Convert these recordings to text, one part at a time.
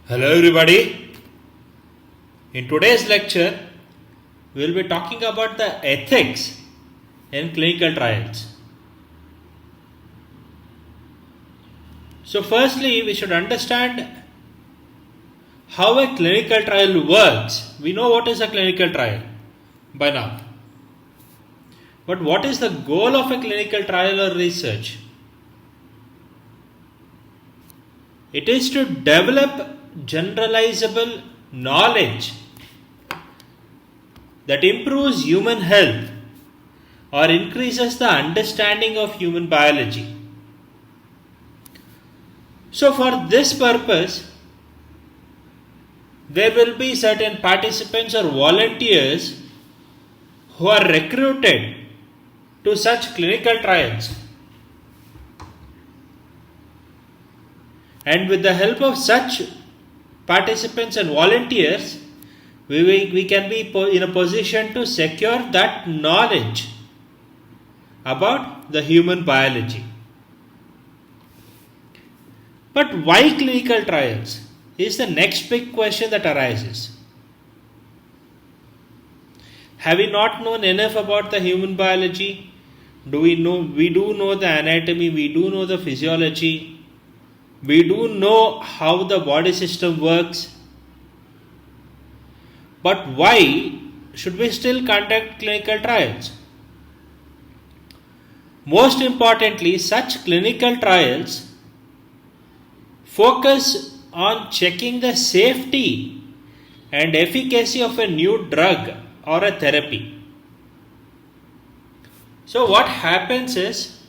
Hello everybody. In today's lecture, we will be talking about the ethics in clinical trials. So firstly, we should understand how a clinical trial works. We know what is a clinical trial by now. But what is the goal of a clinical trial or research? It is to develop generalizable knowledge that improves human health or increases the understanding of human biology. So, for this purpose, there will be certain participants or volunteers who are recruited to such clinical trials. And with the help of such participants and volunteers, we can be in a position to secure that knowledge about the human biology. But why clinical trials is the next big question that arises. Have we not known enough about the human biology? We do know the anatomy, we do know the physiology, we do know how the body system works. But why should we still conduct clinical trials? Most importantly, such clinical trials focus on checking the safety and efficacy of a new drug or a therapy. So what happens is,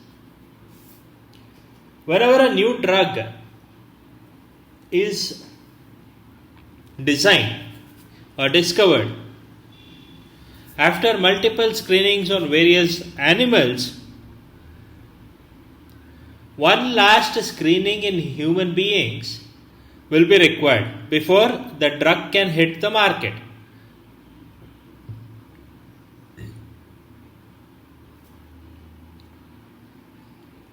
whenever a new drug is designed or discovered, after multiple screenings on various animals, one last screening in human beings will be required before the drug can hit the market.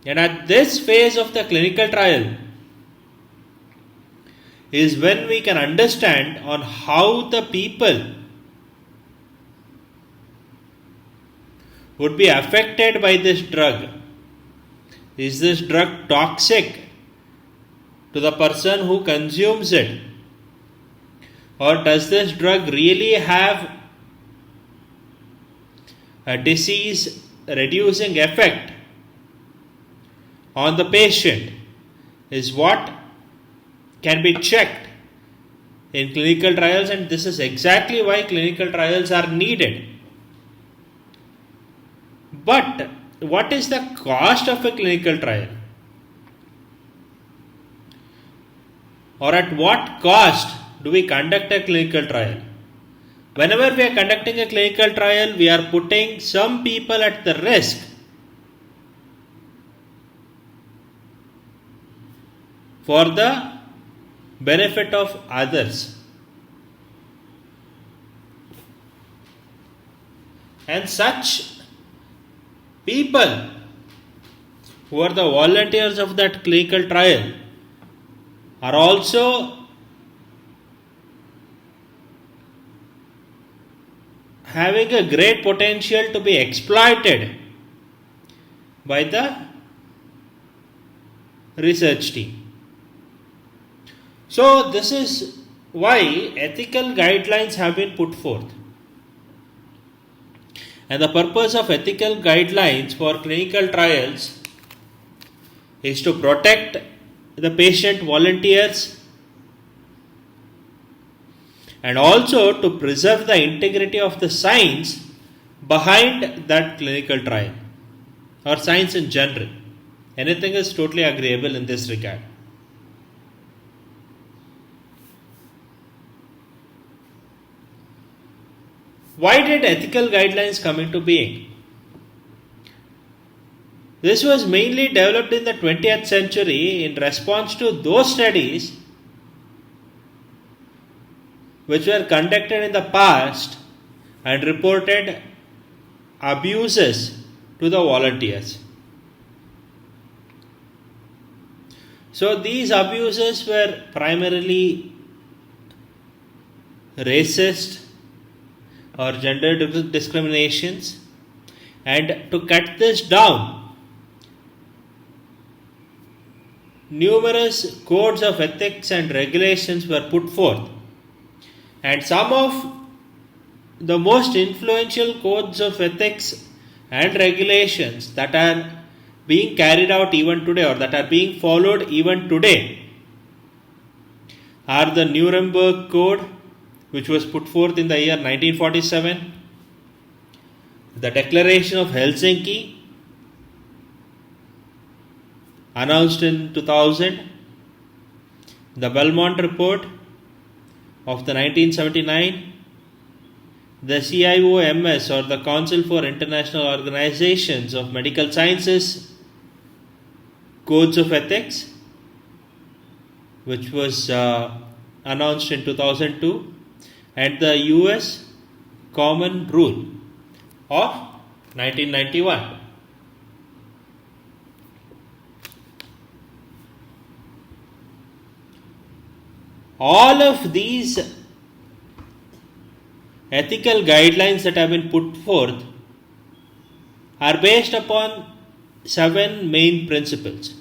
And at this phase of the clinical trial is when we can understand on how the people would be affected by this drug. Is this drug toxic to the person who consumes it? Or does this drug really have a disease reducing effect on the patient? Is what can be checked in clinical trials, and this is exactly why clinical trials are needed. But what is the cost of a clinical trial? Or at what cost do we conduct a clinical trial? Whenever we are conducting a clinical trial, we are putting some people at the risk for the benefit of others. And such people who are the volunteers of that clinical trial are also having a great potential to be exploited by the research team. So this is why ethical guidelines have been put forth. And the purpose of ethical guidelines for clinical trials is to protect the patient volunteers and also to preserve the integrity of the science behind that clinical trial, or science in general. Anything is totally agreeable in this regard. Why did ethical guidelines come into being? This was mainly developed in the 20th century in response to those studies which were conducted in the past and reported abuses to the volunteers. So these abuses were primarily racist or gender discriminations. And to cut this down, numerous codes of ethics and regulations were put forth. And some of the most influential codes of ethics and regulations that are being carried out even today, or that are being followed even today, are the Nuremberg Code, which was put forth in the year 1947, the Declaration of Helsinki, announced in 2000, the Belmont Report of the 1979, the CIOMS, or the Council for International Organizations of Medical Sciences Codes of Ethics, which was announced in 2002, and the US Common Rule of 1991. All of these ethical guidelines that have been put forth are based upon 7 main principles.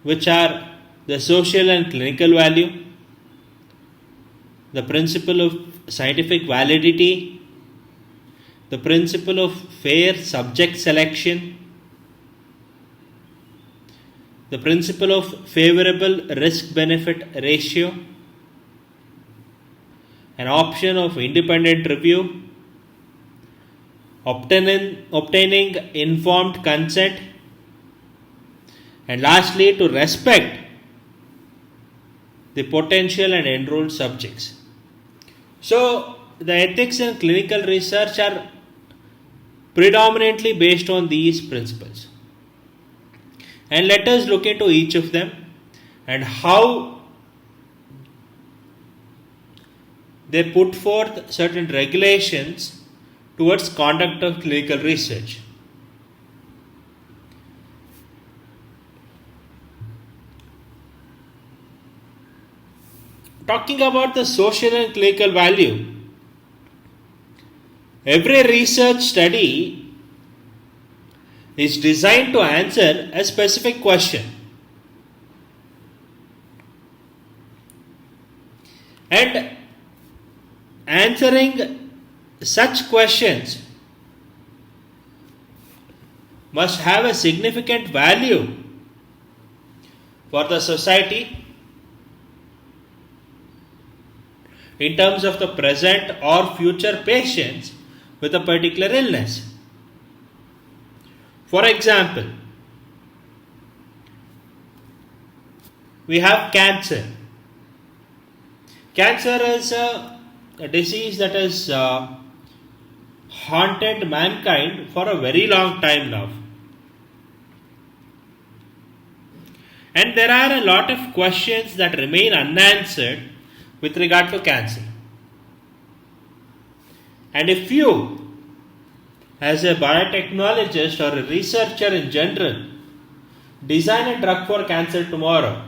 Which are the social and clinical value, the principle of scientific validity, the principle of fair subject selection, the principle of favorable risk-benefit ratio, an option of independent review, obtaining informed consent, and lastly, to respect the potential and enrolled subjects. So, the ethics in clinical research are predominantly based on these principles. And let us look into each of them and how they put forth certain regulations towards conduct of clinical research. Talking about the social and clinical value, every research study is designed to answer a specific question. And answering such questions must have a significant value for the society in terms of the present or future patients with a particular illness. For example, we have cancer. Cancer is a disease that has haunted mankind for a very long time now. And there are a lot of questions that remain unanswered with regard to cancer. And if you, as a biotechnologist or a researcher in general, design a drug for cancer tomorrow,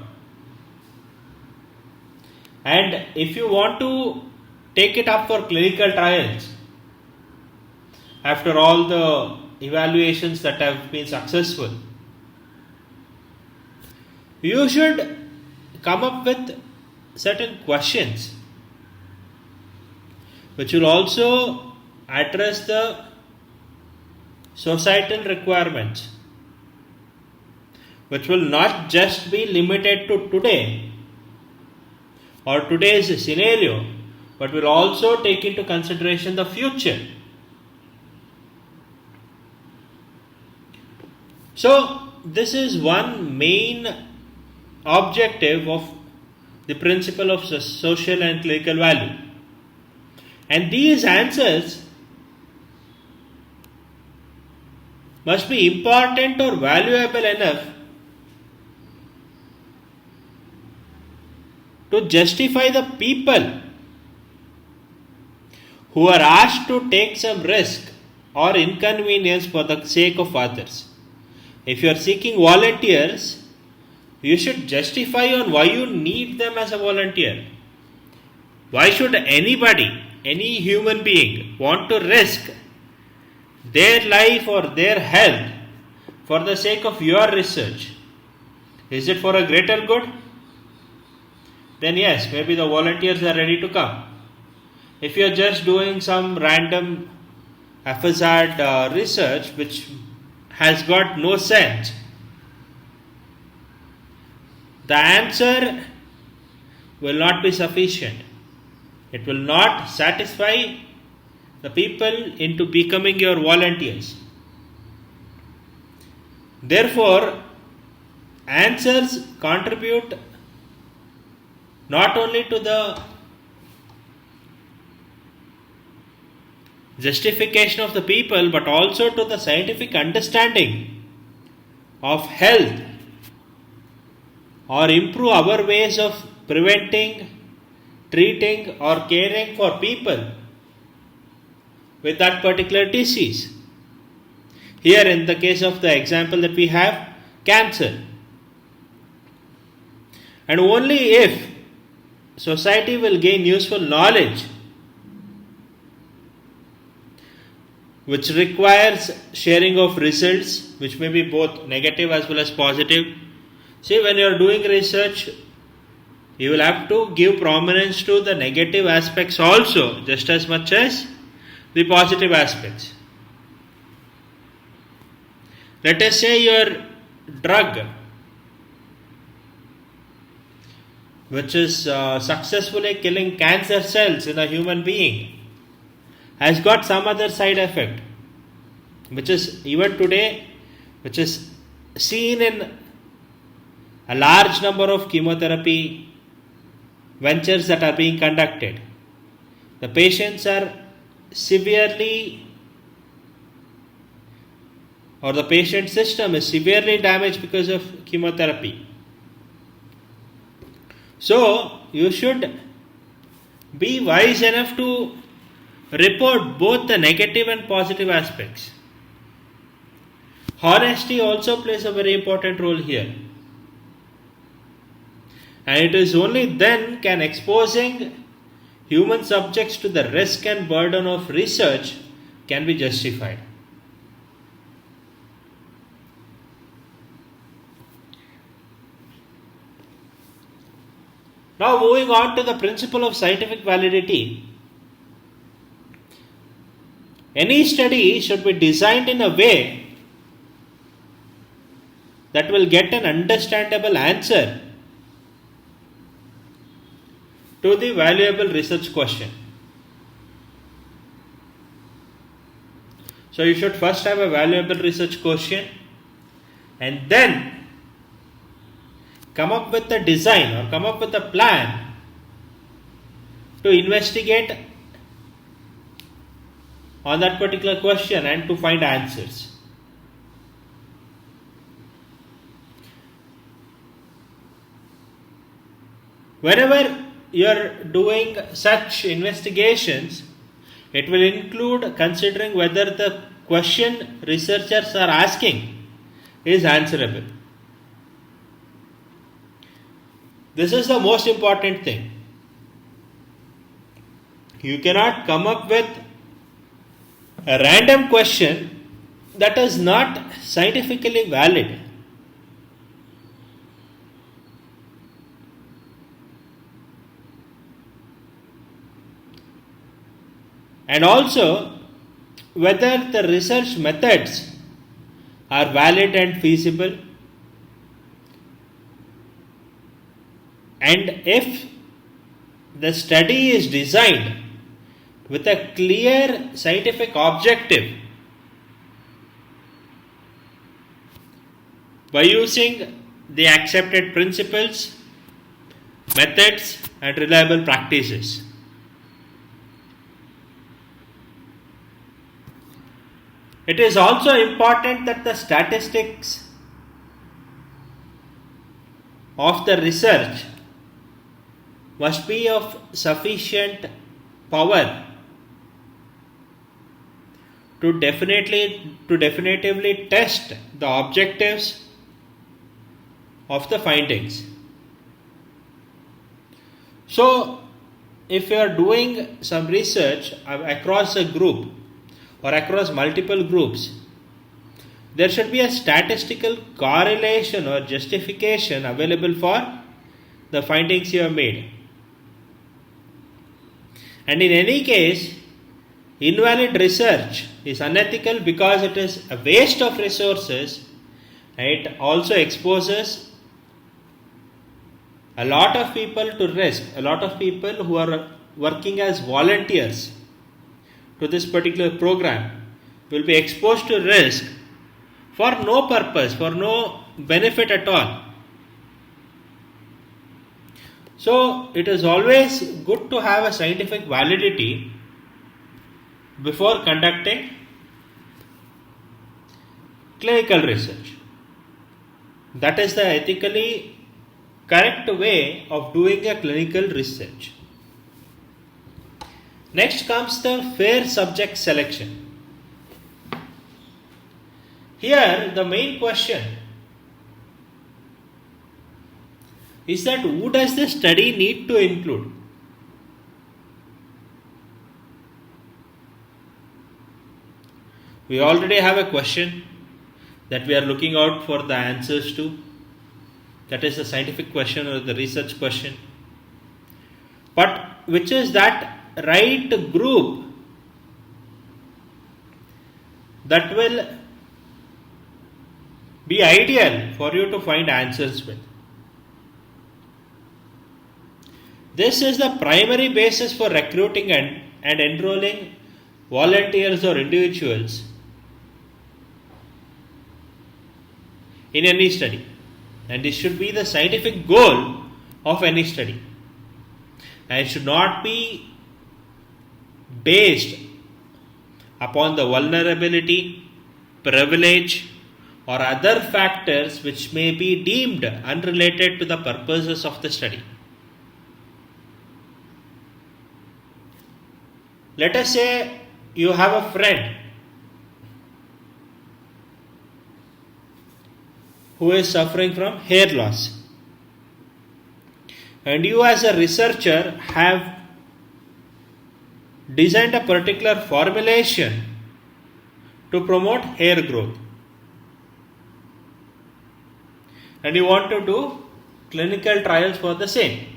and if you want to take it up for clinical trials, after all the evaluations that have been successful, you should come up with certain questions which will also address the societal requirements, which will not just be limited to today or today's scenario, but will also take into consideration the future. So, this is one main objective of the principle of social and clinical value. And these answers must be important or valuable enough to justify the people who are asked to take some risk or inconvenience for the sake of others. If you are seeking volunteers you should justify on why you need them as a volunteer. Why should anybody, any human being, want to risk their life or their health for the sake of your research? Is it for a greater good? Then yes, maybe the volunteers are ready to come. If you are just doing some random haphazard research which has got no sense, the answer will not be sufficient. It will not satisfy the people into becoming your volunteers. Therefore, answers contribute not only to the justification of the people but also to the scientific understanding of health, or improve our ways of preventing, treating or caring for people with that particular disease. Here in the case of the example that we have, cancer. And only if society will gain useful knowledge which requires sharing of results, which may be both negative as well as positive. See, when you are doing research, you will have to give prominence to the negative aspects also, just as much as the positive aspects. Let us say your drug, which is successfully killing cancer cells in a human being, has got some other side effect, which is even today, which is seen in a large number of chemotherapy ventures that are being conducted. The patients are severely, or the patient system is severely damaged because of chemotherapy. So, you should be wise enough to report both the negative and positive aspects. Honesty also plays a very important role here. And it is only then can exposing human subjects to the risk and burden of research can be justified. Now moving on to the principle of scientific validity. Any study should be designed in a way that will get an understandable answer to the valuable research question. So you should first have a valuable research question and then come up with a design or come up with a plan to investigate on that particular question and to find answers. Whenever you are doing such investigations, it will include considering whether the question researchers are asking is answerable. This is the most important thing. You cannot come up with a random question that is not scientifically valid. And also whether the research methods are valid and feasible, and if the study is designed with a clear scientific objective by using the accepted principles, methods and reliable practices. It is also important that the statistics of the research must be of sufficient power to definitively test the objectives of the findings. So, if you are doing some research across a group or across multiple groups, there should be a statistical correlation or justification available for the findings you have made. And in any case, invalid research is unethical because it is a waste of resources, and it also exposes a lot of people to risk, a lot of people who are working as volunteers to this particular program will be exposed to risk for no purpose, for no benefit at all. So, it is always good to have a scientific validity before conducting clinical research. That is the ethically correct way of doing a clinical research. Next comes the fair subject selection. Here, the main question is that who does the study need to include? We already have a question that we are looking out for the answers to. That is the scientific question or the research question. But which is that right group that will be ideal for you to find answers with? This is the primary basis for recruiting and enrolling volunteers or individuals in any study. And this should be the scientific goal of any study. And it should not be based upon the vulnerability, privilege, or other factors which may be deemed unrelated to the purposes of the study. Let us say you have a friend who is suffering from hair loss, and you as a researcher have designed a particular formulation to promote hair growth, and you want to do clinical trials for the same.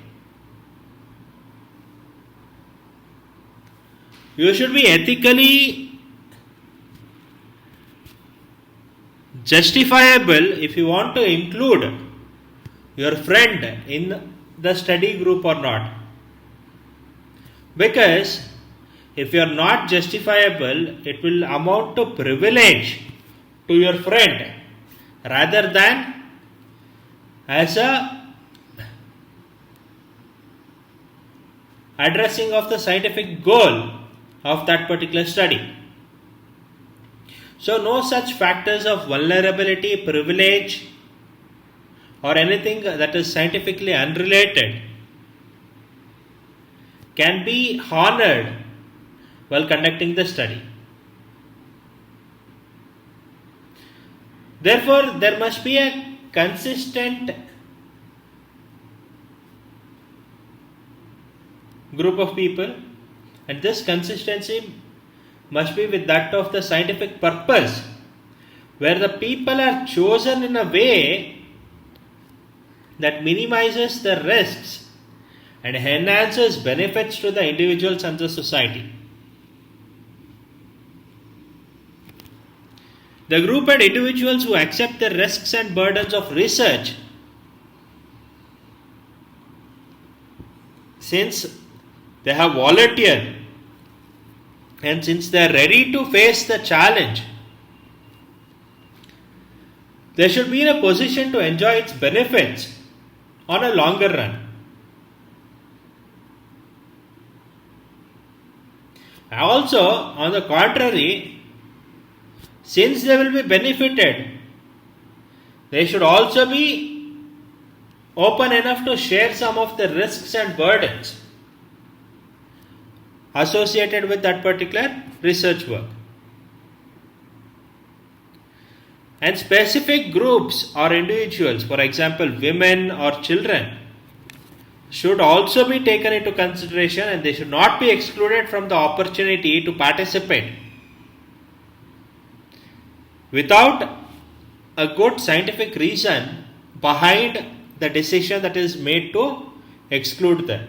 You should be ethically justifiable if you want to include your friend in the study group or not. Because if you are not justifiable, it will amount to privilege to your friend rather than as a addressing of the scientific goal of that particular study. So no such factors of vulnerability, privilege, or anything that is scientifically unrelated can be honored while conducting the study. Therefore, there must be a consistent group of people, and this consistency must be with that of the scientific purpose, where the people are chosen in a way that minimizes the risks and enhances benefits to the individuals and the society. The group and individuals who accept the risks and burdens of research, since they have volunteered and since they are ready to face the challenge, they should be in a position to enjoy its benefits on a longer run. Also, on the contrary, since they will be benefited, they should also be open enough to share some of the risks and burdens associated with that particular research work. And specific groups or individuals, for example, women or children, should also be taken into consideration and they should not be excluded from the opportunity to participate without a good scientific reason behind the decision that is made to exclude them.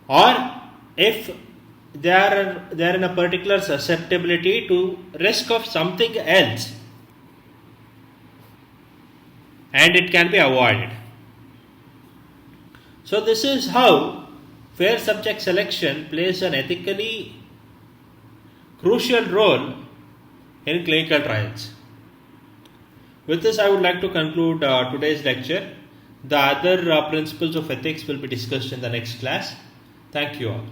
Or if they are in a particular susceptibility to risk of something else and it can be avoided. So this is how fair subject selection plays an ethically crucial role in clinical trials. With this, I would like to conclude today's lecture. The other principles of ethics will be discussed in the next class. Thank you all.